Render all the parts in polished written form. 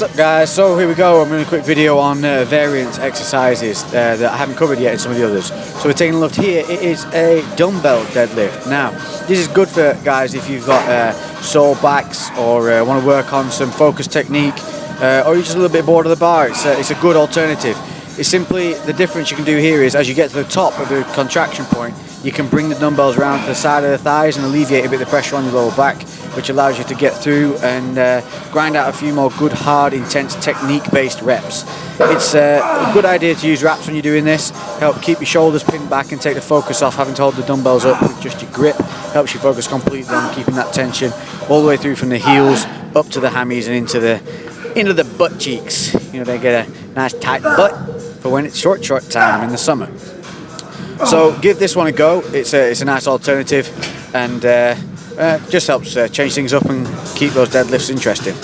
What's up, guys? So here we go. I'm doing a quick video on variance exercises that I haven't covered yet in some of the others. So we're taking a look here. It is a dumbbell deadlift. Now, this is good for guys if you've got sore backs or want to work on some focus technique, or you're just a little bit bored of the bar. It's a good alternative. It's simply, the difference you can do here is as you get to the top of the contraction point, you can bring the dumbbells around to the side of the thighs and alleviate a bit of the pressure on your lower back, which allows you to get through and grind out a few more good, hard, intense, technique-based reps. It's a good idea to use wraps when you're doing this. Help keep your shoulders pinned back and take the focus off having to hold the dumbbells up with just your grip. Helps you focus completely on keeping that tension all the way through from the heels up to the hammies and into the butt cheeks. You know, they get a nice tight butt for when it's short time in the summer. So give this one a go. It's a nice alternative, and just helps change things up and keep those deadlifts interesting.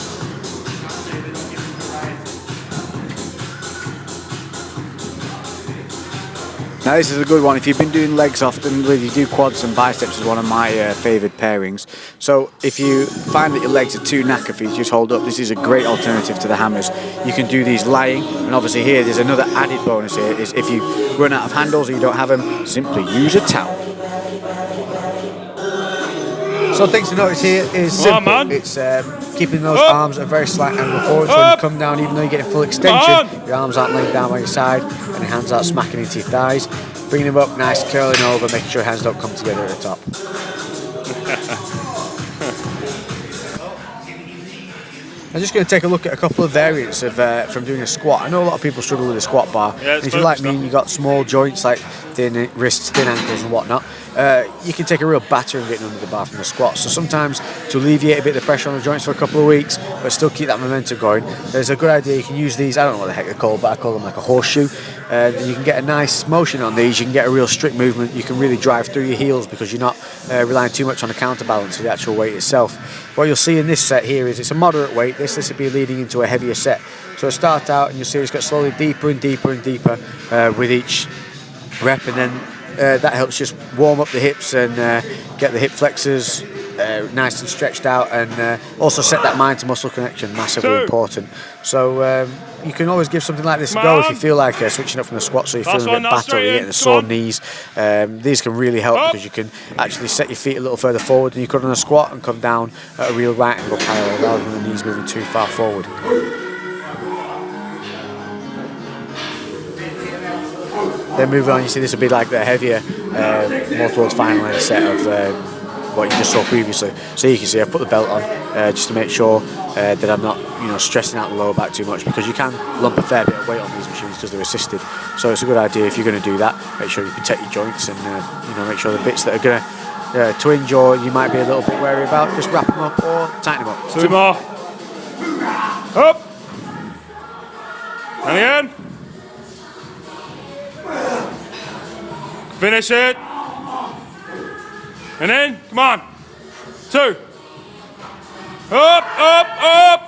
Now this is a good one if you've been doing legs often. You do quads and biceps is one of my favoured pairings. So if you find that your legs are too knackered for you to just hold up, this is a great alternative to the hammers. You can do these lying, and obviously here there's another added bonus here is if you run out of handles or you don't have them, simply use a towel. So things to notice here is simple. It's keeping those arms at a very slight angle forward, so when you come down, even though you get a full extension, your arms aren't laying down by your side and your hands aren't smacking into your thighs. Bringing them up nice, curling over, making sure your hands don't come together at the top. I'm just going to take a look at a couple of variants of from doing a squat. I know a lot of people struggle with a squat bar. Yeah, if you're like me and you've got small joints like thin wrists, thin ankles and whatnot, you can take a real batter in getting under the bar from the squat. So sometimes to alleviate a bit of the pressure on the joints for a couple of weeks, but still keep that momentum going, there's a good idea. You can use these, I don't know what the heck they're called, but I call them like a horseshoe. You can get a nice motion on these. You can get a real strict movement. You can really drive through your heels because you're not relying too much on the counterbalance for the actual weight itself. What you'll see in this set here is it's a moderate weight. This will be leading into a heavier set. So it'll start out and you'll see it's got slowly deeper and deeper and deeper with each rep, and then that helps just warm up the hips and get the hip flexors nice and stretched out, and also set that mind to muscle connection, massively important. So you can always give something like this a go if you feel like switching up from the squat, so you're feeling a bit battered or you're getting the sore knees. These can really help because you can actually set your feet a little further forward than you could on a squat and come down at a real right angle parallel rather than the knees moving too far forward. Then moving on, you see this will be like the heavier, more towards final end set of what you just saw previously. So you can see I've put the belt on just to make sure that I'm not, stressing out the lower back too much, because you can lump a fair bit of weight on these machines because they're assisted. So it's a good idea if you're going to do that. Make sure you protect your joints and make sure the bits that are going to twinge or you might be a little bit wary about, just wrap them up or tighten them up. Two more. Up. And again. Finish it. And then, come on. 2. Up, up, up.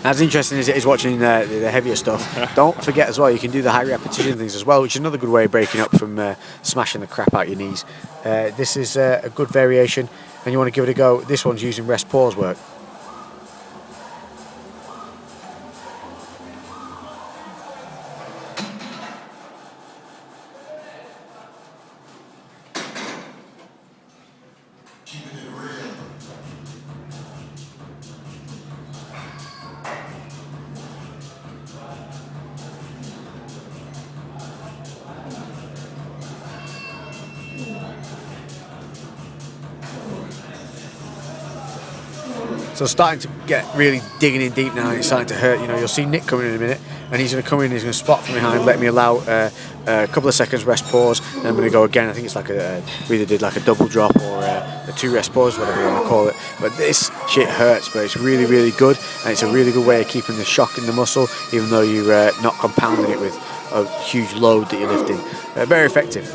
As interesting as it is watching the heavier stuff, don't forget as well, you can do the high repetition things as well, which is another good way of breaking up from smashing the crap out your knees. This is a good variation, and you want to give it a go. This one's using rest pause work. So starting to get really digging in deep now, and it's starting to hurt. You'll see Nick coming in a minute, and he's going to come in, he's going to spot from behind, let me allow a couple of seconds rest pause, and I'm going to go again. I think it's like we either did like a double drop or a 2 rest pause, whatever you want to call it. But this shit hurts, but it's really, really good, and it's a really good way of keeping the shock in the muscle, even though you're not compounding it with a huge load that you're lifting. Very effective.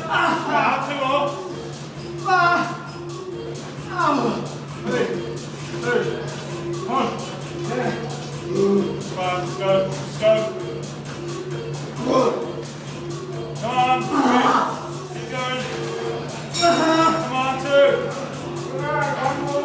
Let's go. Come on, 3. Keep going. Come on, 2.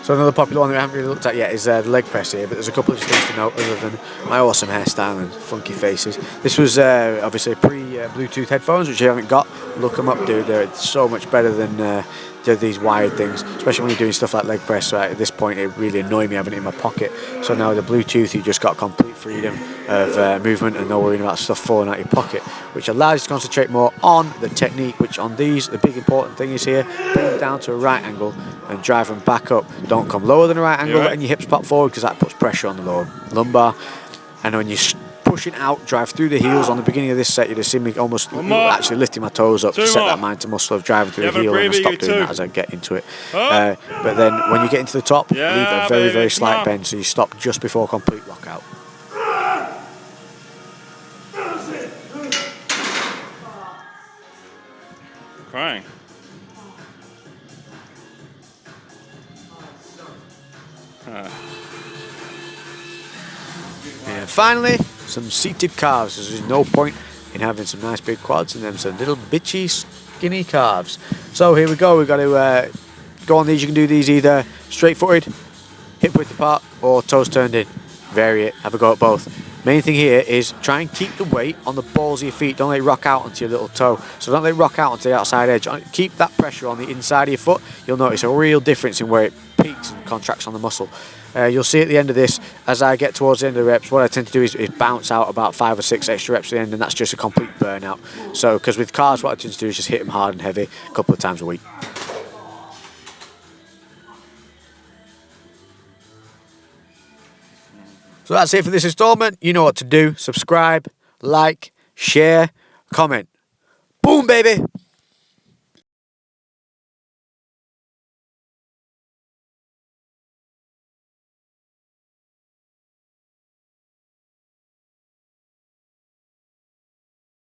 So another popular one that we haven't really looked at yet is the leg press here, but there's a couple of things to note other than my awesome hairstyle and funky faces. This was obviously pre-Bluetooth headphones, which you haven't got. Look them up, dude. They're so much better than these wired things, especially when you're doing stuff like leg press. So at this point, it really annoyed me having it in my pocket. So now the Bluetooth, you just got complete freedom of movement and no worrying about stuff falling out your pocket, which allows you to concentrate more on the technique, which on these, the big important thing is here, bring them down to a right angle and drive them back up. Don't come lower than a right angle, letting your hips pop forward, because that puts pressure on the lower lumbar. And when you're pushing out, drive through the heels. On the beginning of this set, you'd have seen me almost actually lifting my toes up to set that mind to muscle of driving through the heel, and I stop doing that as I get into it. But then when you get into the top, leave a very, very slight bend, so you stop just before complete lockout. Crying. And finally, some seated calves. There's no point in having some nice big quads and then some little bitchy skinny calves. So here we go. We've got to go on these. You can do these either straight-footed, hip width apart, or toes turned in. Vary it. Have a go at both. Main thing here is try and keep the weight on the balls of your feet. Don't let it rock out onto your little toe. So don't let it rock out onto the outside edge. Keep that pressure on the inside of your foot. You'll notice a real difference in where it peaks and contracts on the muscle. You'll see at the end of this, as I get towards the end of the reps, what I tend to do is bounce out about 5 or 6 extra reps at the end, and that's just a complete burnout. So, because with cars, what I tend to do is just hit them hard and heavy a couple of times a week. So that's it for this installment. You know what to do. Subscribe, like, share, comment. Boom, baby!